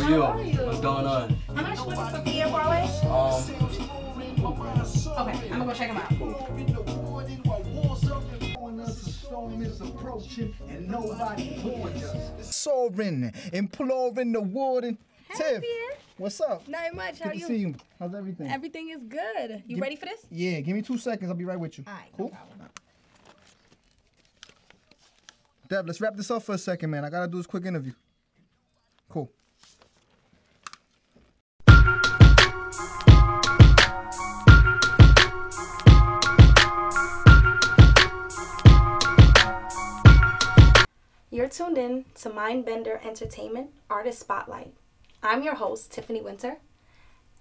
are you? How are you? What's going on? I'm actually looking for Pierre Parle. Okay, I'm gonna go check him out. Soaring, imploring the warden. Hey, Tiff, Pierre. what's up? Not much. How Good you? to see you. How's everything? Everything is good. You ready for this? Yeah, give me 2 seconds. I'll be right with you. All right, Cool. no problem. Deb, let's wrap this up for a second, man. I gotta do this quick interview. Cool. You're tuned in to MindBender Entertainment Artist Spotlight. I'm your host, Tiffany Winter,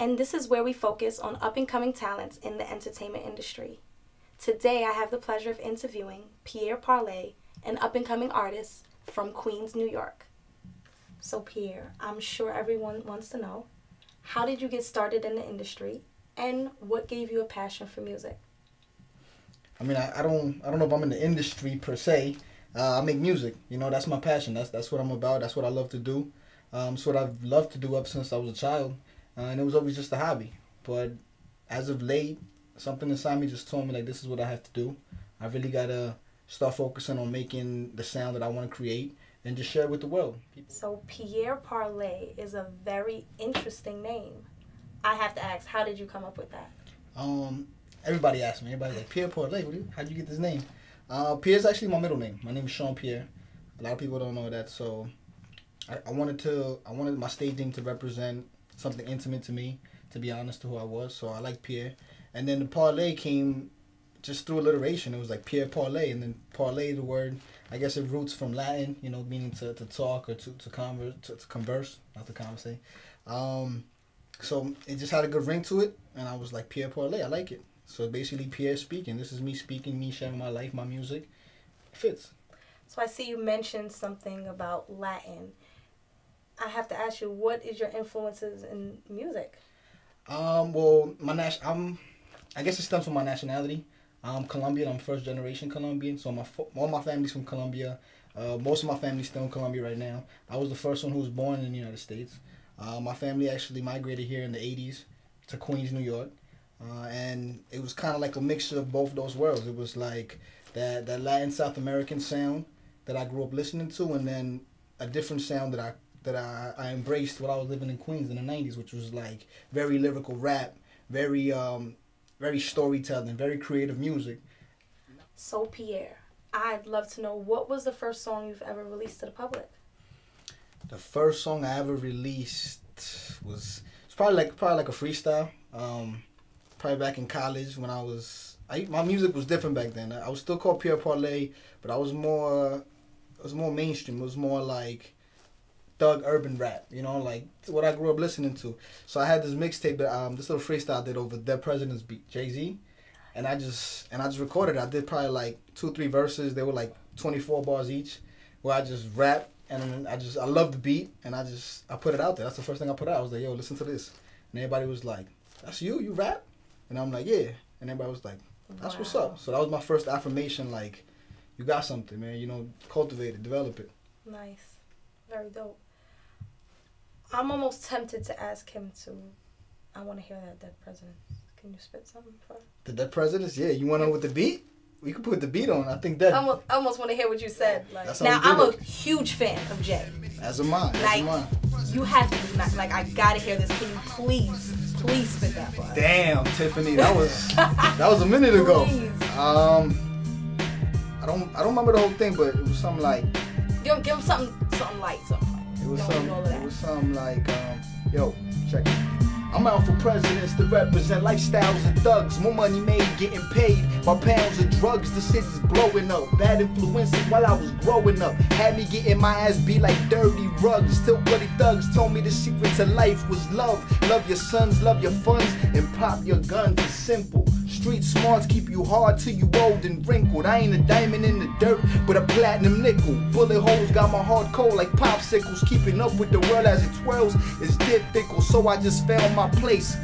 and this is where we focus on up-and-coming talents in the entertainment industry. Today, I have the pleasure of interviewing Pierre Parle, an up-and-coming artist from Queens, New York. So Pierre, I'm sure everyone wants to know, how did you get started in the industry, and what gave you a passion for music? I mean, I don't know if I'm in the industry per se. I make music. You know, that's my passion. That's what I'm about. That's what I love to do. It's what I've loved to do ever since I was a child. And it was always just a hobby. But as of late, something inside me just told me, like, this is what I have to do. I really got to start focusing on making the sound that I want to create and just share it with the world. So Pierre Parle is a very interesting name. I have to ask, how did you come up with that? Everybody asks me. Everybody's like, Pierre Parle, how'd you get this name? Pierre's actually my middle name. My name is Sean Pierre. A lot of people don't know that, so I wanted my stage name to represent something intimate to me, to be honest to who I was. So I like Pierre. And then the Parle came just through alliteration. It was like Pierre Parle, and then Parle, the word, I guess it roots from Latin, you know, meaning to talk or to converse, not to conversate. So it just had a good ring to it, and I was like, Pierre Parle, I like it. So basically, Pierre speaking. This is me speaking, me sharing my life, my music. It fits. So I see you mentioned something about Latin. I have to ask you, what is your influences in music? Well, I guess it stems from my nationality. I'm Colombian. I'm first generation Colombian. So all my family's from Colombia. Most of my family's still in Colombia right now. I was the first one who was born in the United States. My family actually migrated here in the 80s to Queens, New York. And it was kind of like a mixture of both those worlds. It was like that Latin South American sound that I grew up listening to, and then a different sound that I embraced while I was living in Queens in the 90s, which was like very lyrical rap, very storytelling, very creative music. So Pierre, I'd love to know, what was the first song you've ever released to the public? The first song I ever released was probably like a freestyle. Probably back in college when my music was different back then. I was still called Pierre Parle, but I was more mainstream. It was more like thug urban rap, you know, like what I grew up listening to. So I had this mixtape that this little freestyle I did over Dead President's beat, Jay-Z, and I just recorded it. I did probably like 2-3 verses. They were like 24 bars each, where I just rap, and then I loved the beat, and I put it out there. That's the first thing I put out. I was like, yo, listen to this, and everybody was like, that's you rap? And I'm like, yeah. And everybody was like, that's what's up. So that was my first affirmation, like, you got something, man. You know, cultivate it, develop it. Nice. Very dope. I'm almost tempted to ask him I want to hear that Dead President. Can you spit something for us? The Dead Presidents? Yeah. You want to know with the beat? We could put the beat on. I think that. I almost want to hear what you said. Like, that's how now, we I'm did a huge fan of Jay. As am I. Like, you have to be, like, I got to hear this. Can you please spit that for us? Damn, Tiffany, that was a minute ago. Please. I don't remember the whole thing, but it was something like. Give him something light, It was something like, yo, check it. I'm out for presidents to represent lifestyles of thugs. More money made, getting paid by pounds of drugs. The city's blowing up. Bad influences while I was growing up had me getting my ass beat like dirty rugs. Still bloody thugs told me the secret to life was love. Love your sons, love your funds, and pop your guns. It's simple. Street smarts keep you hard till you old and wrinkled. I ain't a diamond in the dirt, but a platinum nickel. Bullet holes got my heart cold like popsicles. Keeping up with the world as it twirls is difficult, so I just found my place.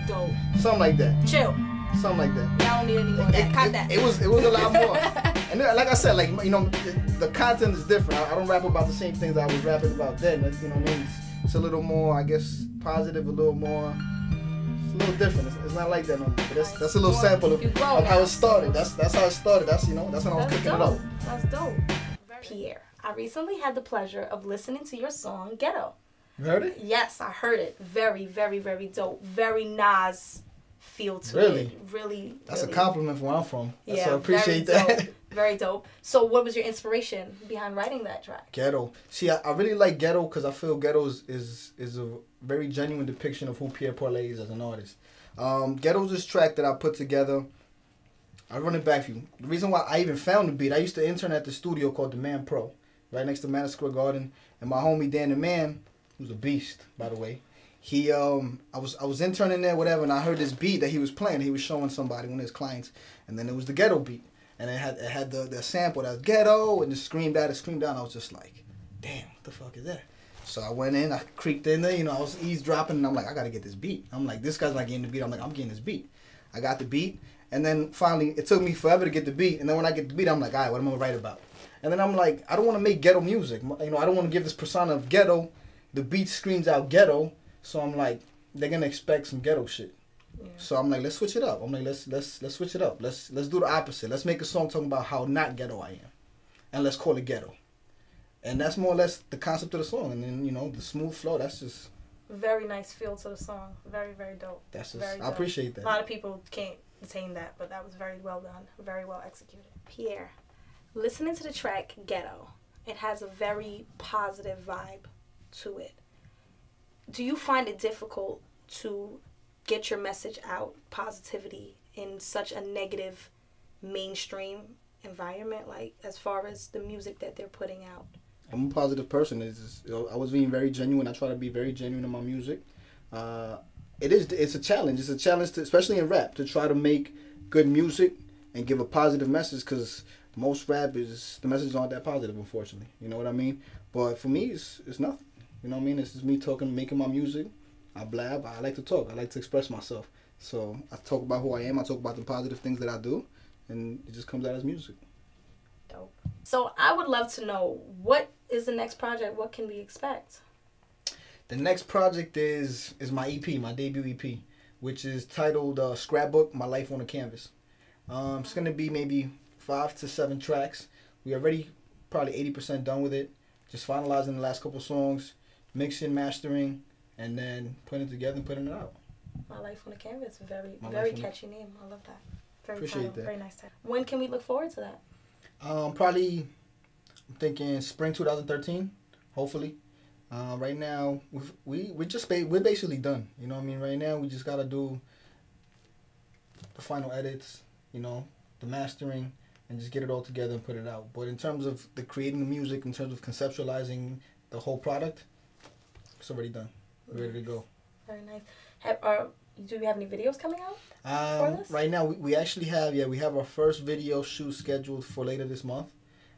Dope. Something like that. Chill. Something like that. I don't need any more of that. Cut that. It was a lot more. And then, like I said, like, you know, the content is different. I don't rap about the same things I was rapping about then. You know what I mean? It's a little more, I guess, positive, a little more. It's a little different. It's not like that no more. But that's a little sample of how it started. That's how it started. That's when I was kicking it up. That's dope. Pierre, I recently had the pleasure of listening to your song Ghetto. You heard it? Yes, I heard it. Very, very, very dope. Very Nas feel to it. Really. That's a compliment from where I'm from. Yeah, so I appreciate that. Dope. Very dope. So what was your inspiration behind writing that track? Ghetto. See, I really like Ghetto because I feel Ghetto is a very genuine depiction of who Pierre Parle is as an artist. Ghetto's this track that I put together. I'll run it back for you. The reason why I even found the beat, I used to intern at the studio called The Man Pro, right next to Madison Square Garden. And my homie Dan the Man, who's a beast, by the way, he I was interning there, whatever, and I heard this beat that he was playing. He was showing somebody, one of his clients, and then it was the Ghetto beat. And it had the sample that was Ghetto, and it screamed out, I was just like, damn, what the fuck is that? So I went in, I creeped in there, I was eavesdropping, and I'm like, I gotta get this beat. I'm like, this guy's not getting the beat. I'm like, I'm getting this beat. I got the beat, and then finally, it took me forever to get the beat. And then when I get the beat, I'm like, all right, what am I gonna write about? And then I'm like, I don't want to make ghetto music. I don't want to give this persona of ghetto. The beat screams out ghetto, so I'm like, they're gonna expect some ghetto shit. Yeah. So I'm like, let's switch it up. I'm like, let's switch it up. Let's do the opposite. Let's make a song talking about how not ghetto I am, and let's call it Ghetto. And that's more or less the concept of the song. And then the smooth flow. That's just very nice feel to the song. Very, very dope. That's just I appreciate that. A lot of people can't attain that, but that was very well done. Very well executed. Pierre, listening to the track Ghetto, it has a very positive vibe to it. Do you find it difficult to get your message out, positivity, in such a negative mainstream environment, like as far as the music that they're putting out? I'm a positive person. I was being very genuine. I try to be very genuine in my music. It's a challenge. It's a challenge, especially in rap, to try to make good music and give a positive message, because most rap the messages aren't that positive, unfortunately. You know what I mean? But for me, it's nothing. You know what I mean? It's just me talking, making my music. I blab. I like to talk. I like to express myself. So I talk about who I am. I talk about the positive things that I do, and it just comes out as music. Dope. So I would love to know, what is the next project? What can we expect? The next project is my EP, my debut EP, which is titled Scrapbook, My Life on a Canvas. It's going to be maybe 5 to 7 tracks. We already probably 80% done with it. Just finalizing the last couple songs, mixing, mastering, and then putting it together and putting it out. My Life on a Canvas. Very catchy name. I love that. Appreciate that. Very nice title. When can we look forward to that? Probably, I'm thinking spring 2013, hopefully. Right now, we're basically done. You know what I mean? Right now, we just got to do the final edits, the mastering, and just get it all together and put it out. But in terms of the creating the music, in terms of conceptualizing the whole product, it's already done. We're ready to go. Very nice. Do we have any videos coming out for this? Right now, we actually have, we have our first video shoot scheduled for later this month.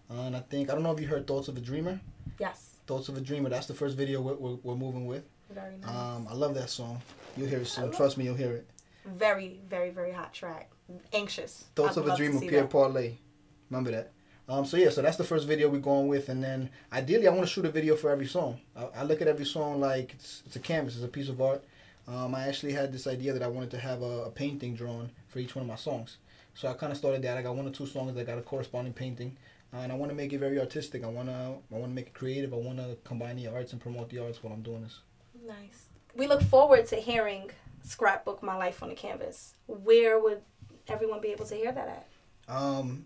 And I don't know if you heard Thoughts of a Dreamer. Yes. Thoughts of a Dreamer, that's the first video we're moving with. Very nice. I love that song. You'll hear it soon. Trust me, you'll hear it. Very, very, very hot track. Anxious. Thoughts of a Dreamer, Pierre Parle. Remember that. So that's the first video we're going with, and then ideally I want to shoot a video for every song. I look at every song like it's a canvas, it's a piece of art. I actually had this idea that I wanted to have a painting drawn for each one of my songs. So I kind of started that. I got 1 or 2 songs that got a corresponding painting, and I want to make it very artistic. I want to make it creative. I want to combine the arts and promote the arts while I'm doing this. Nice. We look forward to hearing Scrapbook, My Life on a Canvas. Where would everyone be able to hear that at?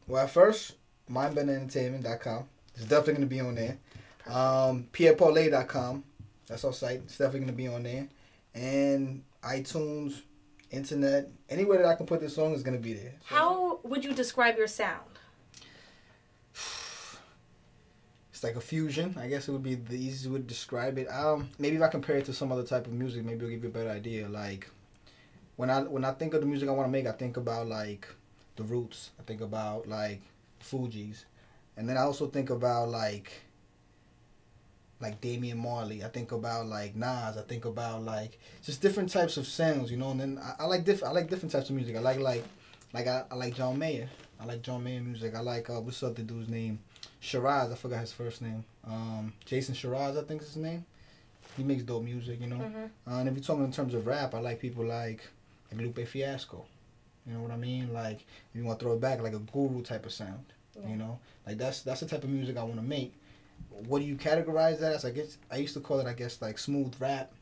Well, at first, MindBenderEntertainment.com. It's definitely going to be on there. PierreParle.com. That's our site. It's definitely going to be on there. And iTunes, internet, anywhere that I can put this song is going to be there. How would you describe your sound? It's like a fusion. I guess it would be the easiest way to describe it. Maybe if I compare it to some other type of music, maybe it'll give you a better idea. Like, when I think of the music I want to make, I think about, like, the Roots. I think about, like, Fugees. And then I also think about, like Damian Marley. I think about, like, Nas. I think about, like, just different types of sounds, And then I like different types of music. I like John Mayer. I like John Mayer music. I like what's up the dude's name? Shiraz. I forgot his first name. Jason Shiraz, I think is his name. He makes dope music, you know. And if you're talking in terms of rap, I like people like Lupe Fiasco. You know what I mean? Like, if you want to throw it back, like a guru type of sound. Yeah. You know, like that's the type of music I want to make. What do you categorize that as? I guess I used to call it, I guess, like smooth rap.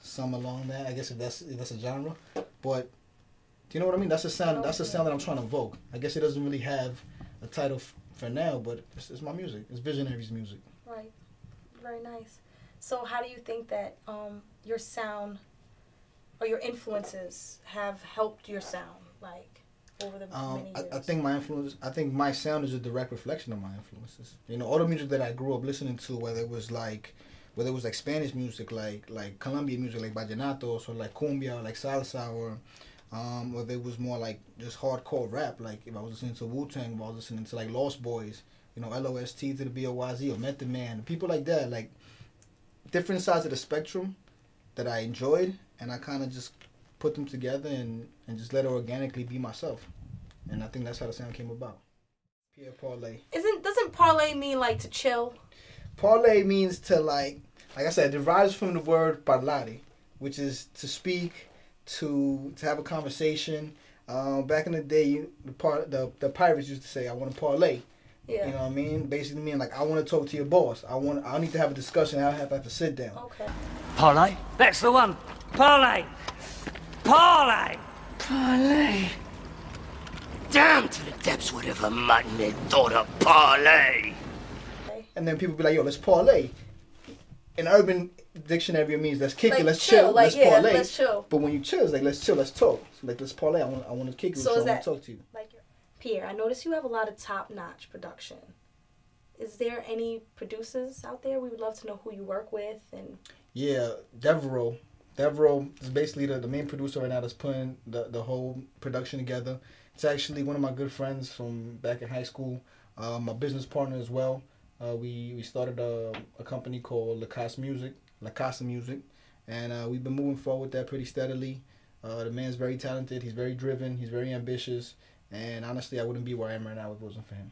Some along that, I guess, if that's a genre. But do you know what I mean? That's the sound. That's the sound that I'm trying to evoke. I guess it doesn't really have a title for now, but it's my music. It's Visionaries music. Right. Very nice. So how do you think that your sound or your influences have helped your sound, like, over the many years? I think my sound is a direct reflection of my influences. You know, all the music that I grew up listening to, whether it was like Spanish music, like Colombian music, like vallenatos, or like cumbia, or like salsa, or whether it was more like just hardcore rap, like if I was listening to Wu-Tang, if I was listening to like Lost Boys, you know, LOST to the B-O-Y-Z, or Method Man, people like that, like different sides of the spectrum that I enjoyed, and I kind of just put them together and just let it organically be myself. And I think that's how the sound came about. Pierre Parle. Doesn't parlay mean like to chill? Parlay means to like I said, it derives from the word parlare, which is to speak, to have a conversation. Back in the day, the pirates used to say, "I want to parlay." Yeah. You know what I mean? Basically mean like, I want to talk to your boss. I need to have a discussion. I have to sit down. Okay. Parlay? That's the one. Parlay. Parlay. Parlay. Down to the depths, whatever mutton they thought of parlay. And then people be like, yo, let's parlay. In Urban Dictionary, it means let's kick like it, let's chill, like, let's parlay. Let's chill. But when you chill, it's like, let's chill, let's talk. So like, let's parlay. I want to kick you, so I want to talk to you. Like, Pierre, I noticed you have a lot of top-notch production. Is there any producers out there? We would love to know who you work with. And yeah, Devereaux. Devereaux is basically the main producer right now that's putting the whole production together. It's actually one of my good friends from back in high school, my business partner as well. We started a company called La Casa Music, and we've been moving forward with that pretty steadily. The man's very talented, he's very driven, he's very ambitious, and honestly, I wouldn't be where I am right now if it wasn't for him.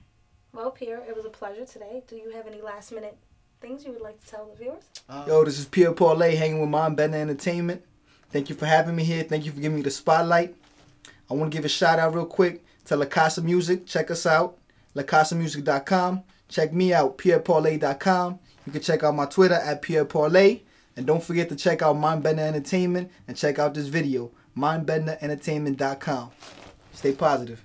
Well, Pierre, it was a pleasure today. Do you have any last-minute things you would like to tell the viewers? Yo, this is Pierre Parle hanging with MindBender Entertainment. Thank you for having me here. Thank you for giving me the spotlight. I want to give a shout out real quick to La Casa Music. Check us out, lacasamusic.com. Check me out, pierreparle.com. You can check out my Twitter at Pierre Parle. And don't forget to check out MindBender Entertainment and check out this video, mindbenderentertainment.com. Stay positive.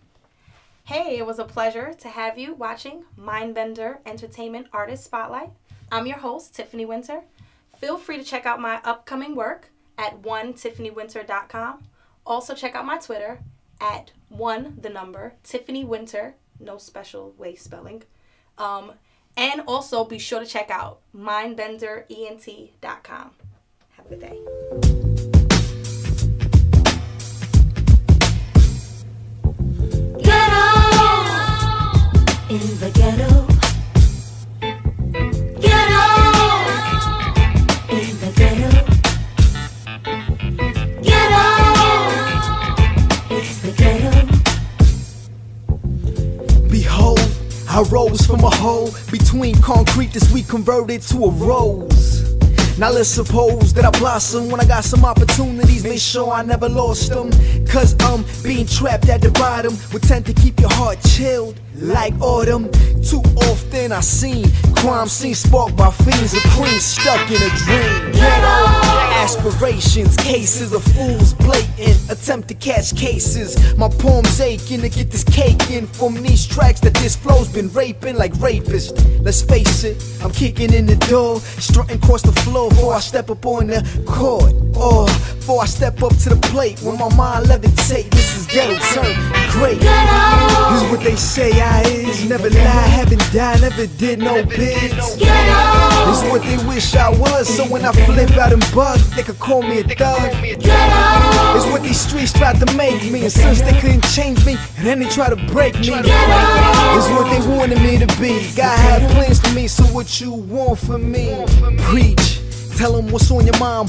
Hey, it was a pleasure to have you watching MindBender Entertainment Artist Spotlight. I'm your host, Tiffany Winter. Feel free to check out my upcoming work at onetiffanyWinter.com. Also check out my Twitter at Tiffany Winter, no special way spelling. And also be sure to check out MindBenderENT.com. Have a good day. In the ghetto, ghetto, in the ghetto, ghetto, it's the ghetto. Behold, I rose from a hole between concrete this we converted to a rose. Now let's suppose that I blossom when I got some opportunities. Make sure I never lost them, cause being trapped at the bottom would tend to keep your heart chilled like autumn. Too often I seen crime scenes sparked by fiends of queens stuck in a dream. Ghetto aspirations, cases of fools blatant, attempt to catch cases. My palms aching to get this cake in from these tracks that this flow's been raping like rapist. Let's face it, I'm kicking in the door, strutting across the floor before I step up on the court, or before I step up to the plate. When my mind levitate, this is ghetto turn great. This is what they say I is, never lie, haven't died, never did no bids. This is what they wish I was, so when I flip out and bug, they could call me a thug. It's what these streets tried to make me, and since they couldn't change me, and then they try to break me. It's what they wanted me to be. God had plans for me, so what you want from me? Preach. Tell them what's on your mind,